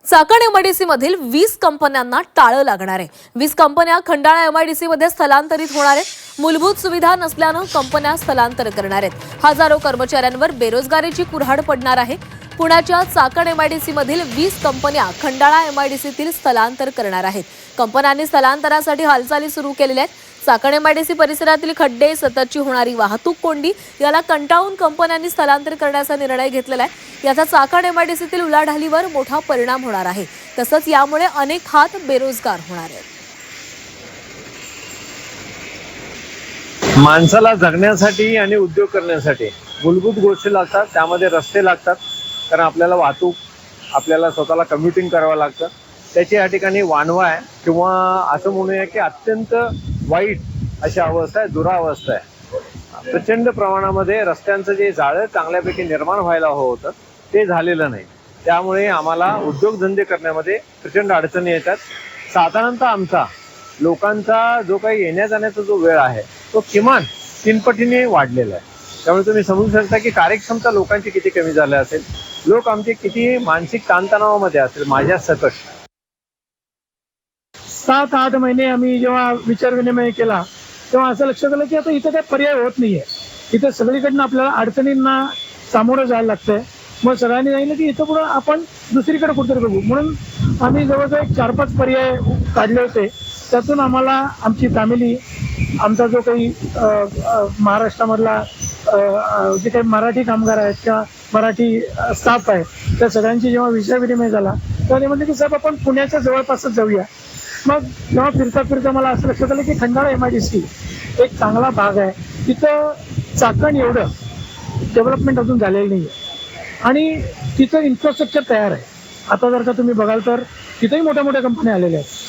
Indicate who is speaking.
Speaker 1: Chakan MIDC मधील 20 कंपन्यांना टाळं लागणार आहे। 20 कंपन्या खंडाळा एमआयडीसी मध्ये स्थलांतरित होणार आहेत। मूलभूत सुविधा नसल्यानं कंपन्या स्थलांतर करणार आहेत। हजारो कर्मचाऱ्यांवर बेरोजगारीची कुऱ्हाड पडणार आहे। पुण्याच्या चाकण एमआयडीसी मधील 20 कंपन्या खंडाळा एमआयडीसीतील स्थलांतर करणार आहेत। कंपन्यांनी स्थलांतरासाठी हालचाली सुरू केलेल्या आहेत। चाकण एमआयडीसी परिसरातील खड्डे, सततची होणारी वाहतूक कोंडी याला कंटाळून कंपन्यांनी स्थलांतर करण्याचा निर्णय घेतलेला आहे। याचा चाकण एमआयडीसीतील उलाढालीवर मोठा परिणाम होणार आहे। तसंच यामुळे अनेक हात बेरोजगार होणार आहेत।
Speaker 2: माणसाला जगण्यासाठी आणि उद्योग करण्यासाठी मूलभूत गोष्टी लागतात। त्यामध्ये रस्ते लागतात, कारण आपल्याला वाहतूक, आपल्याला स्वतःला कम्युटिंग करावं लागतं। त्याची या ठिकाणी वानवा आहे किंवा असं म्हणूया की अत्यंत वाईट अशी अवस्था आहे, दुरावस्था आहे। प्रचंड प्रमाणामध्ये रस्त्यांचं जे जाळं चांगल्यापैकी निर्माण व्हायला होतं ते झालेलं नाही। त्यामुळे आम्हाला उद्योगधंदे करण्यामध्ये प्रचंड अडचणी येतात। साधारणतः आमचा लोकांचा जो काही येण्या जाण्याचा जो वेळ आहे तो किमान 3 पटीने वाढलेला आहे। त्यामुळे तुम्ही समजू शकता की कार्यक्षमता लोकांची किती कमी झाली असेल, लोक आमचे किती मानसिक ताणतणावामध्ये असेल। माझ्या सकट
Speaker 3: 7-8 महिने आम्ही जेव्हा विचार विनिमय केला तेव्हा असं लक्षात आलं की आता इथं काही पर्याय होत नाहीये। इथं सगळीकडनं आपल्याला अडचणींना सामोरं जायला लागतंय। मग सगळ्यांनी सांगितलं की इथं पुढं आपण दुसरीकडे कुठेतरी बघू, म्हणून आम्ही जवळजवळ 4-5 पर्याय काढले होते। त्यातून आम्हाला आमची फॅमिली, आमचा जो काही महाराष्ट्रामधला जे काही मराठी कामगार आहेत किंवा मराठी स्टाफ आहे त्या सगळ्यांची जेव्हा विचार विनिमय झाला तेव्हा ते म्हणले की साहेब आपण पुण्याच्या जवळपासच जाऊया। मग जेव्हा फिरता फिरता मला असं लक्षात आलं की खंडाळा एमआयडीसी एक चांगला भाग आहे। तिथं चाकण एवढं डेव्हलपमेंट अजून झालेलं नाही आहे आणि तिथं इन्फ्रास्ट्रक्चर तयार आहे। आता जर का तुम्ही बघाल तर तिथंही मोठ्या मोठ्या कंपन्या आलेल्या आहेत।